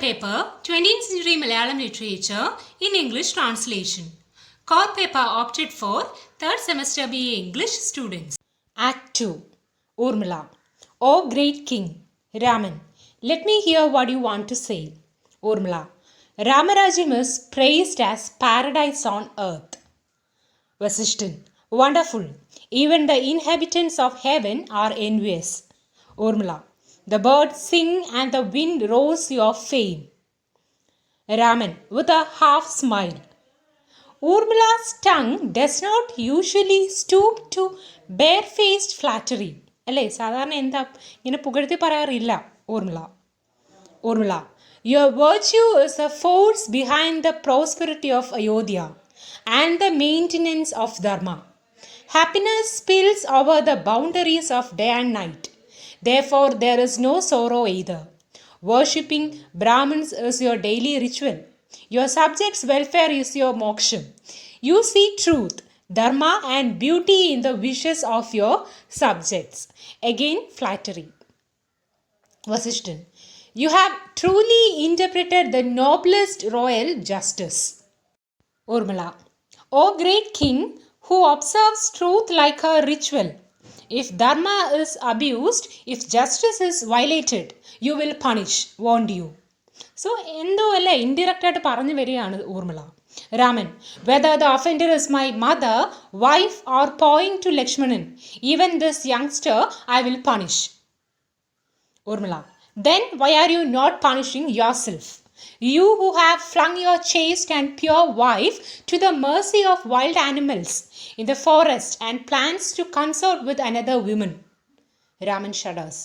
paper 20th Century Malayalam Literature in English Translation. Core paper opted for 3rd semester BA English students. Act 2 Urmila. O great king, Raman, let me hear what you want to say. Urmila. Ramarajam is praised as paradise on earth. Vasishtan. Wonderful. Even the inhabitants of heaven are envious. Urmila. The birds sing and the wind roars your fame. Raman with a half smile. Urmila's tongue does not usually stoop to barefaced flattery. അല്ലേ സാധാരണ എന്താ ഇങ്ങനെ പുകഴ്ത്തി പറയാറില്ല Urmila Your virtue is a force behind the prosperity of Ayodhya and the maintenance of Dharma. Happiness spills over the boundaries of day and night. Therefore, there is no sorrow either. Worshipping Brahmins is your daily ritual. Your subjects' welfare is your moksha. You see truth, dharma, and beauty in the wishes of your subjects. Again, flattery. Vasishtan. You have truly interpreted the noblest royal justice. Urmila. O great king, who observes truth like a ritual. If dharma is abused, if justice is violated, you will punish, won't you? So, എന്തോ അല്ലേ indirect ആയിട്ട് പറഞ്ഞു വരികയാണ് Urmila. Raman, whether the offender is my mother, wife or pointing to Lakshmanan, even this youngster I will punish. Urmila, then why are you not punishing yourself? You who have flung your chaste and pure wife to the mercy of wild animals in the forest and plans to consort with another woman. Raman shudders.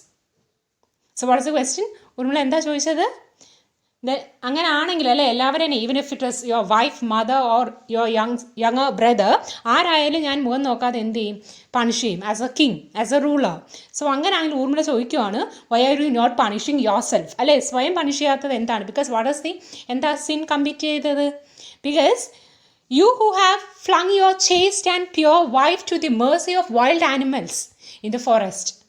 So what is the question? Urmila എന്താ ചോദിച്ചത്? അങ്ങനെ ആണെങ്കിൽ അല്ലേ എല്ലാവരെയും even if it is your wife mother or your younger brother ആരായാലും ഞാൻ മുഖം നോക്കാതെ എന്ത് ചെയ്യും പണിഷ് ചെയ്യും as a king as a ruler. So അങ്ങനെ ആണെങ്കിൽ ഊർമിള ചോദിക്കുവാണ് why are you not punishing yourself അല്ലേ സ്വയം പണിഷ് ചെയ്യാത്തത് എന്താണ്? ബിക്കോസ് വാട്ട് ഇസ് എന്താ സിൻ കമ്മിറ്റ് ചെയ്തത്? Because you who have flung your chaste and pure wife to the mercy of wild animals in the forest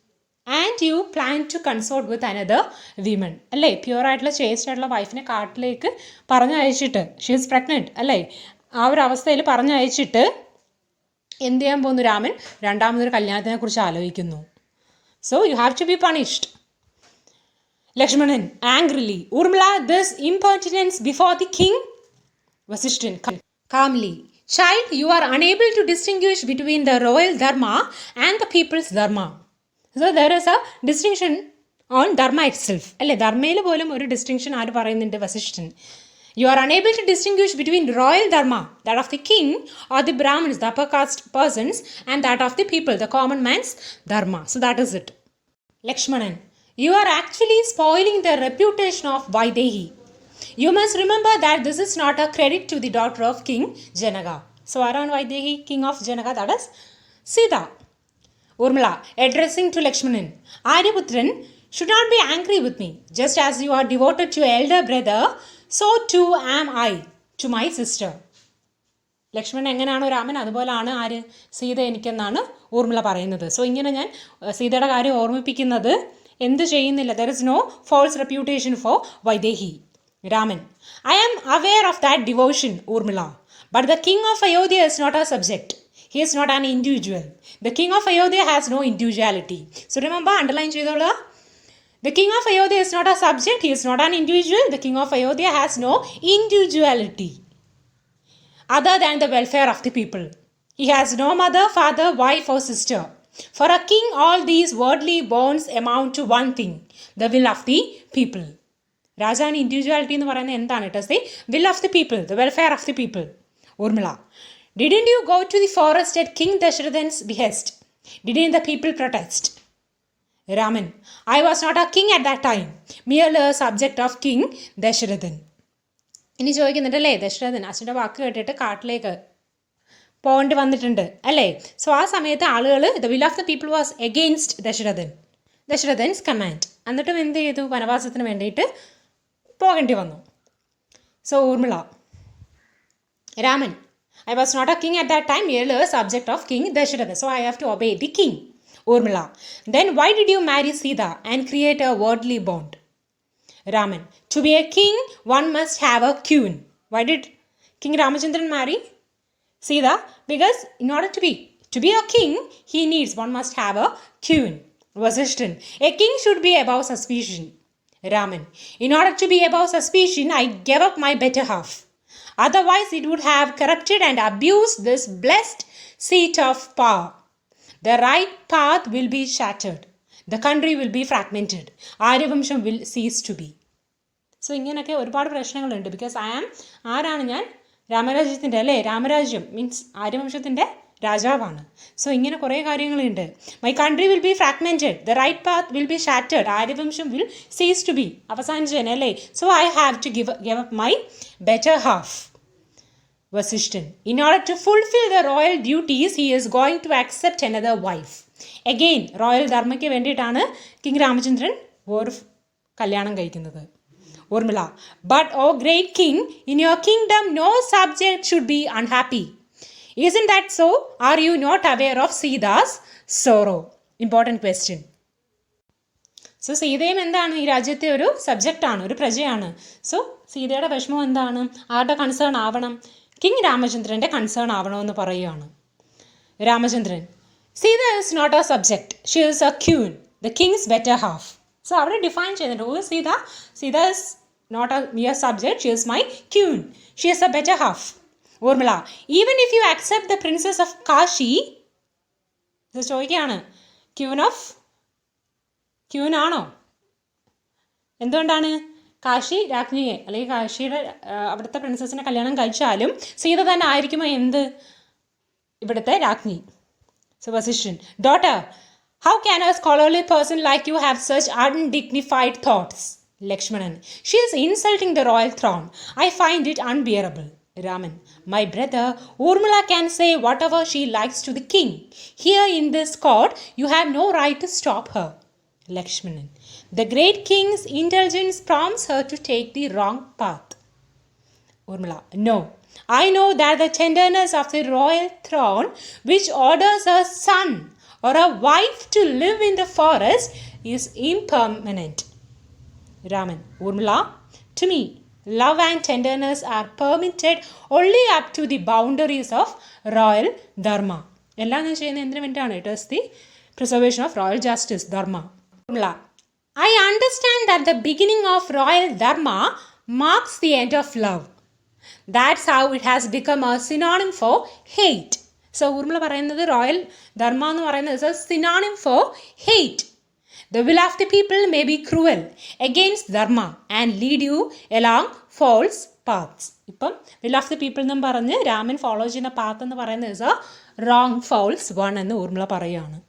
and you plan to consort with another women അല്ലേ pure ആയിട്ടുള്ള chaste ആയിട്ടുള്ള വൈഫിനെ കാട്ടിലേക്ക് പറഞ്ഞയച്ചിട്ട് she is pregnant അല്ലേ ആ ഒരു അവസ്ഥയിൽ പറഞ്ഞയച്ചിട്ട് എന്ത് ചെയ്യാൻ പോകുന്നു രാമൻ രണ്ടാമതൊരു കല്യാണത്തിനെ കുറിച്ച് ആലോചിക്കുന്നു. So you have to be punished. Lakshmanan angrily Urmila this impertinence before the king. Vasishtan calmly, child, you are unable to distinguish between the royal dharma and the people's dharma. So there is a distinction on dharma itself. അല്ലേ ധർമ്മയിൽ പോലും ഒരു distinction ആര് പറയുന്നുണ്ട്? Vasishthan. You are unable to distinguish between royal dharma, that of the king, or the Brahmins, the upper caste persons, and that of the people, the common man's dharma. So that is it. Lakshmanan, you are actually spoiling the reputation of Vaidehi. You must remember that this is not a credit to the daughter of King Janaka. So Aran Vaidehi, king of Janaka, that is Sita. Urmila, addressing to Lakshmanan, Aryaputran should not be angry with me. Just as you are devoted to your elder brother, so too am I to my sister. Lakshmanan എങ്ങനെയാണോ രാമൻ അതുപോലെയാണ് ആര് സീത എനിക്കെന്നാണ് ഊർമിള പറയുന്നത്. So ഇങ്ങനെ ഞാൻ സീതയുടെ കാര്യം ഓർമ്മിപ്പിക്കുന്നത് എന്ത് ചെയ്യുന്നില്ല. There is no false reputation for Vaidehi. Raman, I am aware of that devotion, Urmila. But the king of Ayodhya is not a subject. He is not an individual. The king of Ayodhya has no individuality. So remember, underline ചെയ്തോളൂ. The king of Ayodhya is not a subject. He is not an individual. The king of Ayodhya has no individuality other than the welfare of the people. He has no mother, father, wife or sister. For a king, all these worldly bonds amount to one thing, the will of the people. രാജാവിന് individuality എന്ന് പറയുന്നത് എന്താണ്? It is the will of the people, the welfare of the people. Urmila, didn't you go to the forest at king Dasharathan's behest? Didn't the people protest? Raman, I was not a king at that time, merely a subject of King Dasharathan. ഇനി ചോദിക്കുന്നുണ്ടല്ലേ ദശരഥൻ അച്ഛൻ്റെ വാക്ക് കേട്ടിട്ട് കാട്ടിലേക്ക് പോകേണ്ടി വന്നിട്ടുണ്ട് അല്ലേ. So ആ സമയത്ത് ആളുകൾ the will of the people was against Dasharathan's command. എന്നിട്ടും എന്ത് ചെയ്തു? വനവാസത്തിന് വേണ്ടിയിട്ട് പോകേണ്ടി വന്നു. So Urmila, Raman, I was not a king at that time, merely a subject of King Dasharatha. So I have to obey the king. Urmila, then why did you marry Sita and create a worldly bond? Raman, to be a king, one must have a queen. Why did King Ramachandran marry Sita? Because in order to be a king, one must have a queen. Vasishtan, a king should be above suspicion. Raman, in order to be above suspicion, I gave up my better half. Otherwise, it would have corrupted and abused this blessed seat of power. The right path will be shattered. The country will be fragmented. Aryavamsham will cease to be. So ഇങ്ങനെയൊക്കെ ഒരുപാട് പ്രശ്നങ്ങളുണ്ട്. Because ആരാണ് ഞാൻ? രാമരാജ്യത്തിൻ്റെ അല്ലേ? Ram Rajya means ആര്യവംശത്തിൻ്റെ രാജാവാണ്. So ഇങ്ങനെ കുറേ കാര്യങ്ങളുണ്ട്. My country will be fragmented, the right path will be shattered, ആര്യവംശം വിൽ സീസ് ടു ബി, അവസാനിച്ചേനെ അല്ലേ? So I have to give up my better half. Vasishtan, in order to fulfill the royal duties, he is going to accept another wife. Again, royal ധർമ്മയ്ക്ക് വേണ്ടിയിട്ടാണ് king Ramachandran ഒരു കല്യാണം കഴിക്കുന്നത്. Urmila, but O great king, in your kingdom no subject should be unhappy. Isn't that so? Are you not aware of Sita's sorrow? Important question. So സീതയും എന്താണ്? ഈ രാജ്യത്തെ ഒരു സബ്ജക്റ്റാണ്, ഒരു പ്രജയാണ്. സോ സീതയുടെ വിഷമം എന്താണ്? ആരുടെ കൺസേൺ ആവണം? കിങ് രാമചന്ദ്രൻ്റെ കൺസേൺ ആവണമെന്ന് പറയുകയാണ്. Ramachandran, Sita is not a subject, she is a queen, the king's better half. So അവിടെ ഡിഫൈൻ ചെയ്യുന്നുണ്ട്. O Sita, Sita is not a mere subject, she is my queen, she is a better half. Urmila, even if you accept the princess of Kashi, ഇത് ചോദിക്കുകയാണ്, ക്യൂനാണോ? എന്തുകൊണ്ടാണ്? കാശി രാജ്ഞിയെ അല്ലെങ്കിൽ കാശിയുടെ അവിടുത്തെ പ്രിൻസസിനെ കല്യാണം കഴിച്ചാലും സീത തന്നെ ആയിരിക്കുമോ ഇവിടുത്തെ രാജ്ഞി? So Vasishthan, daughter, how can a scholarly person like you have such undignified thoughts? Lakshmanan, she is insulting the royal throne. I find it unbearable. Raman, my brother, Urmila can say whatever she likes to the king. Here in this court, you have no right to stop her. Lakshmanan, the great king's intelligence prompts her to take the wrong path. Urmila, no. I know that the tenderness of the royal throne, which orders a son or a wife to live in the forest, is impermanent. Raman, Urmila, to me, love and tenderness are permitted only up to the boundaries of royal dharma. എല്ലാം ഞാൻ ചെയ്യുന്നത് എന്തിനു വേണ്ടിയിട്ടാണ്? It is the preservation of royal justice, Dharma. Urmila, I understand that the beginning of royal dharma marks the end of love. That's how it has become a synonym for hate. So Urmila പറയുന്നത് royal ധർമ്മ എന്ന് പറയുന്നത് is a synonym for hate. The will of the people may be cruel against dharma and lead you along false paths. ഇപ്പം will of the people എന്നും പറഞ്ഞ് Raman follow ചെയ്യുന്ന path എന്ന് പറയുന്നത് is a wrong false one എന്ന് ഊർമിള പറയുകയാണ്.